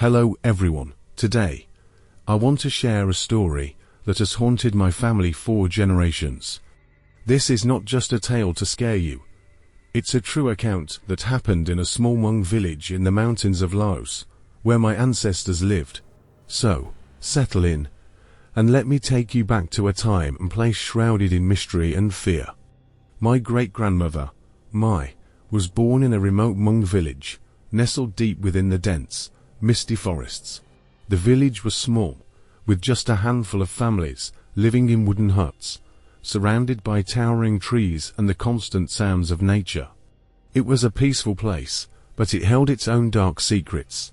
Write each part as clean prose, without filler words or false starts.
Hello everyone. Today, I want to share a story that has haunted my family for generations. This is not just a tale to scare you. It's a true account that happened in a small Hmong village in the mountains of Laos, where my ancestors lived. So, settle in, and let me take you back to a time and place shrouded in mystery and fear. My great-grandmother, Mai, was born in a remote Hmong village, nestled deep within the dense, misty forests. The village was small, with just a handful of families living in wooden huts, surrounded by towering trees and the constant sounds of nature. It was a peaceful place, but it held its own dark secrets.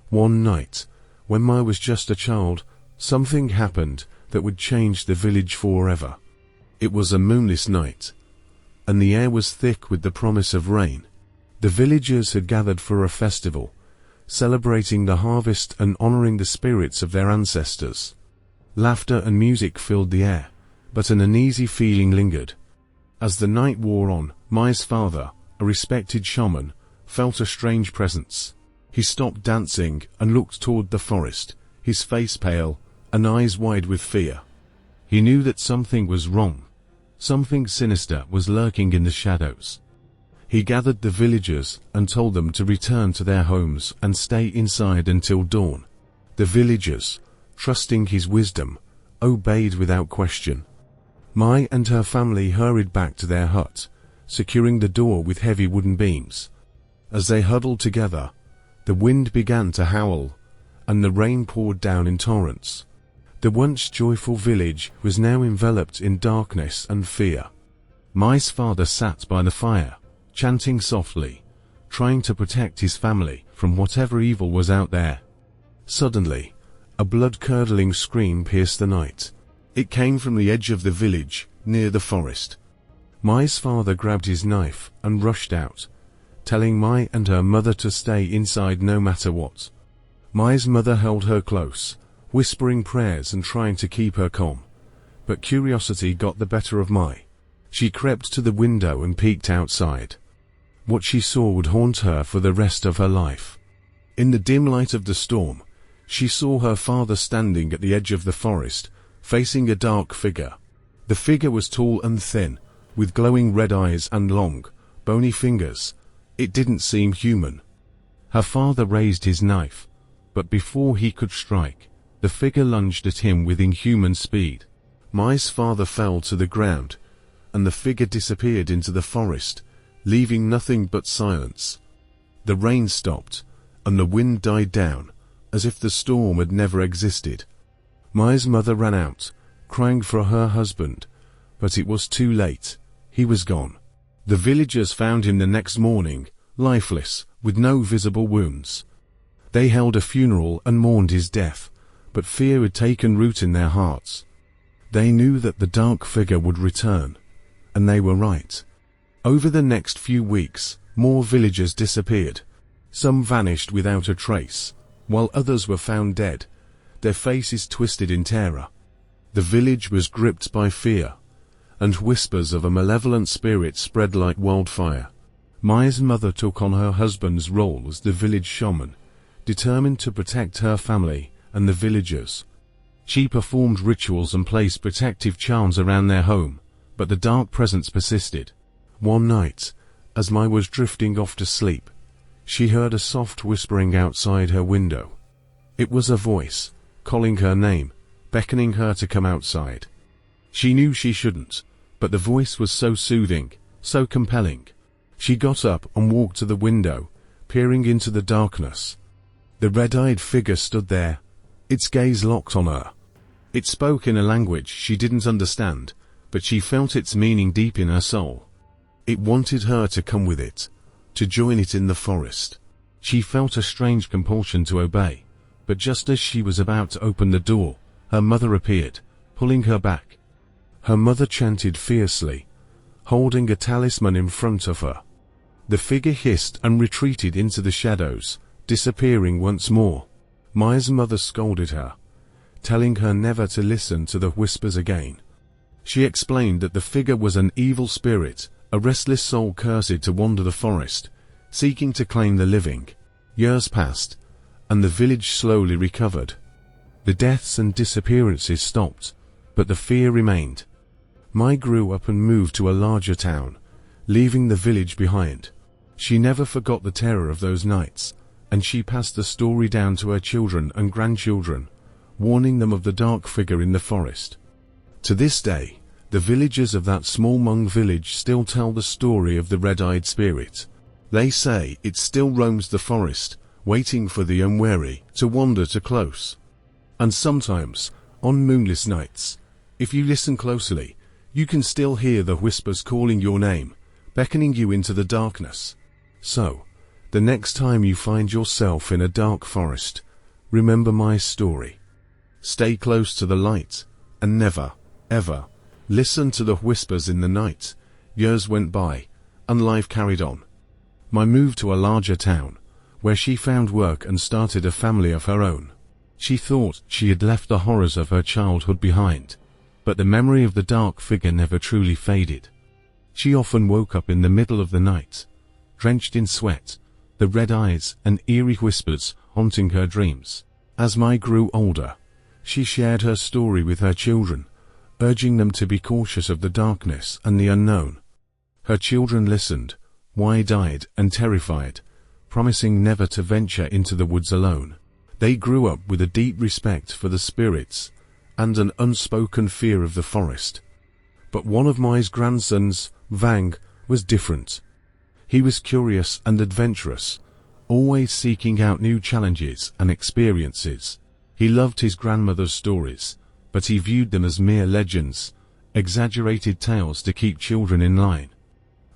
One night, when Mai was just a child, something happened that would change the village forever. It was a moonless night, and the air was thick with the promise of rain. The villagers had gathered for a festival, celebrating the harvest and honoring the spirits of their ancestors. Laughter and music filled the air, but an uneasy feeling lingered. As the night wore on, Mai's father, a respected shaman, felt a strange presence. He stopped dancing and looked toward the forest, his face pale and eyes wide with fear. He knew that something was wrong. Something sinister was lurking in the shadows. He gathered the villagers and told them to return to their homes and stay inside until dawn. The villagers, trusting his wisdom, obeyed without question. Mai and her family hurried back to their hut, securing the door with heavy wooden beams. As they huddled together, the wind began to howl, and the rain poured down in torrents. The once joyful village was now enveloped in darkness and fear. Mai's father sat by the fire, chanting softly, trying to protect his family from whatever evil was out there. Suddenly, a blood-curdling scream pierced the night. It came from the edge of the village, near the forest. Mai's father grabbed his knife and rushed out, telling Mai and her mother to stay inside no matter what. Mai's mother held her close, whispering prayers and trying to keep her calm. But curiosity got the better of Mai. She crept to the window and peeked outside. What she saw would haunt her for the rest of her life. In the dim light of the storm, she saw her father standing at the edge of the forest, facing a dark figure. The figure was tall and thin, with glowing red eyes and long, bony fingers. It didn't seem human. Her father raised his knife, but before he could strike, the figure lunged at him with inhuman speed. Mai's father fell to the ground, and the figure disappeared into the forest, leaving nothing but silence. The rain stopped, and the wind died down, as if the storm had never existed. Mai's mother ran out, crying for her husband, but it was too late. He was gone. The villagers found him the next morning, lifeless, with no visible wounds. They held a funeral and mourned his death, but fear had taken root in their hearts. They knew that the dark figure would return, and they were right. Over the next few weeks, more villagers disappeared. Some vanished without a trace, while others were found dead, their faces twisted in terror. The village was gripped by fear, and whispers of a malevolent spirit spread like wildfire. Mai's mother took on her husband's role as the village shaman, determined to protect her family and the villagers. She performed rituals and placed protective charms around their home, but the dark presence persisted. One night, as Mai was drifting off to sleep, she heard a soft whispering outside her window. It was a voice, calling her name, beckoning her to come outside. She knew she shouldn't, but the voice was so soothing, so compelling. She got up and walked to the window, peering into the darkness. The red-eyed figure stood there, its gaze locked on her. It spoke in a language she didn't understand, but she felt its meaning deep in her soul. It wanted her to come with it, to join it in the forest. She felt a strange compulsion to obey, but just as she was about to open the door, her mother appeared, pulling her back. Her mother chanted fiercely, holding a talisman in front of her. The figure hissed and retreated into the shadows, disappearing once more. Mai's mother scolded her, telling her never to listen to the whispers again. She explained that the figure was an evil spirit, a restless soul cursed to wander the forest, seeking to claim the living. Years passed, and the village slowly recovered. The deaths and disappearances stopped, but the fear remained. Mai grew up and moved to a larger town, leaving the village behind. She never forgot the terror of those nights, and she passed the story down to her children and grandchildren, warning them of the dark figure in the forest. To this day, the villagers of that small Hmong village still tell the story of the red-eyed spirit. They say it still roams the forest, waiting for the unwary to wander too close. And sometimes, on moonless nights, if you listen closely, you can still hear the whispers calling your name, beckoning you into the darkness. So, the next time you find yourself in a dark forest, remember my story. Stay close to the light, and never, ever, listen to the whispers in the night. Years went by, and life carried on. Mai moved to a larger town, where she found work and started a family of her own. She thought she had left the horrors of her childhood behind, but the memory of the dark figure never truly faded. She often woke up in the middle of the night, drenched in sweat, the red eyes and eerie whispers haunting her dreams. As Mai grew older, she shared her story with her children, urging them to be cautious of the darkness and the unknown. Her children listened, wide-eyed and terrified, promising never to venture into the woods alone. They grew up with a deep respect for the spirits and an unspoken fear of the forest. But one of Mai's grandsons, Vang, was different. He was curious and adventurous, always seeking out new challenges and experiences. He loved his grandmother's stories, but he viewed them as mere legends, exaggerated tales to keep children in line.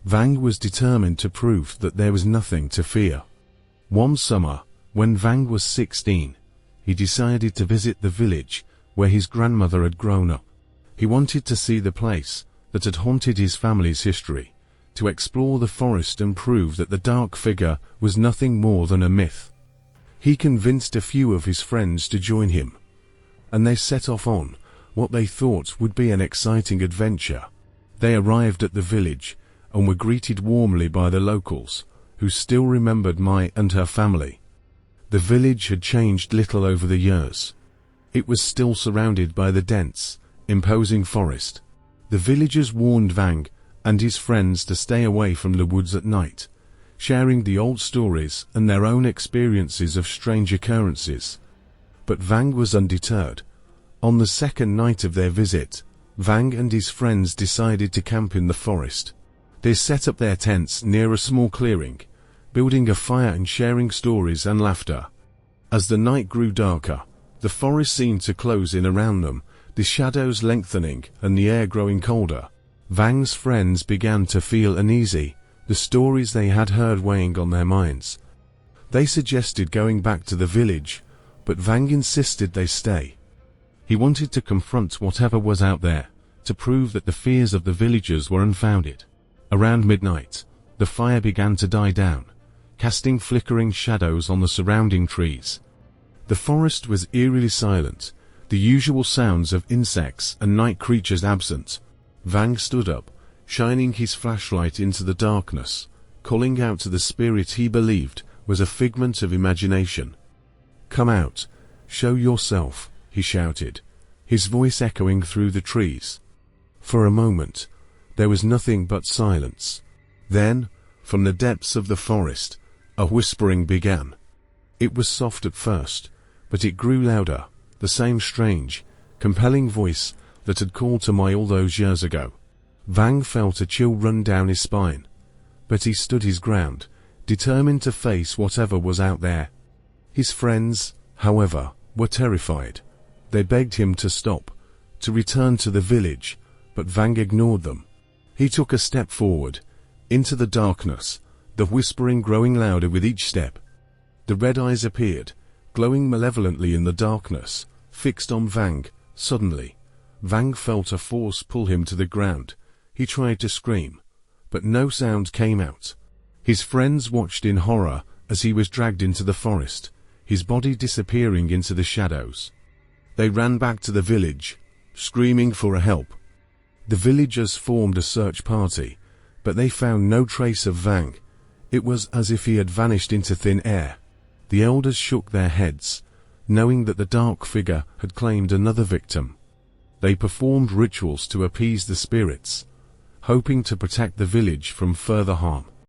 Vang was determined to prove that there was nothing to fear. One summer, when Vang was 16, he decided to visit the village where his grandmother had grown up. He wanted to see the place that had haunted his family's history, to explore the forest and prove that the dark figure was nothing more than a myth. He convinced a few of his friends to join him, and they set off on what they thought would be an exciting adventure. They arrived at the village and were greeted warmly by the locals, who still remembered Mai and her family. The village had changed little over the years. It was still surrounded by the dense, imposing forest. The villagers warned Vang and his friends to stay away from the woods at night, sharing the old stories and their own experiences of strange occurrences. But Vang was undeterred. On the second night of their visit, Vang and his friends decided to camp in the forest. They set up their tents near a small clearing, building a fire and sharing stories and laughter. As the night grew darker, the forest seemed to close in around them, the shadows lengthening and the air growing colder. Vang's friends began to feel uneasy, the stories they had heard weighing on their minds. They suggested going back to the village, but Vang insisted they stay. He wanted to confront whatever was out there, to prove that the fears of the villagers were unfounded. Around midnight, the fire began to die down, casting flickering shadows on the surrounding trees. The forest was eerily silent, the usual sounds of insects and night creatures absent. Vang stood up, shining his flashlight into the darkness, calling out to the spirit he believed was a figment of imagination. "Come out, show yourself," he shouted, his voice echoing through the trees. For a moment, there was nothing but silence. Then, from the depths of the forest, a whispering began. It was soft at first, but it grew louder, the same strange, compelling voice that had called to Mai all those years ago. Vang felt a chill run down his spine, but he stood his ground, determined to face whatever was out there. His friends, however, were terrified. They begged him to stop, to return to the village, but Vang ignored them. He took a step forward, into the darkness, the whispering growing louder with each step. The red eyes appeared, glowing malevolently in the darkness, fixed on Vang. Suddenly, Vang felt a force pull him to the ground. He tried to scream, but no sound came out. His friends watched in horror as he was dragged into the forest, his body disappearing into the shadows. They ran back to the village, screaming for help. The villagers formed a search party, but they found no trace of Vang. It was as if he had vanished into thin air. The elders shook their heads, knowing that the dark figure had claimed another victim. They performed rituals to appease the spirits, hoping to protect the village from further harm.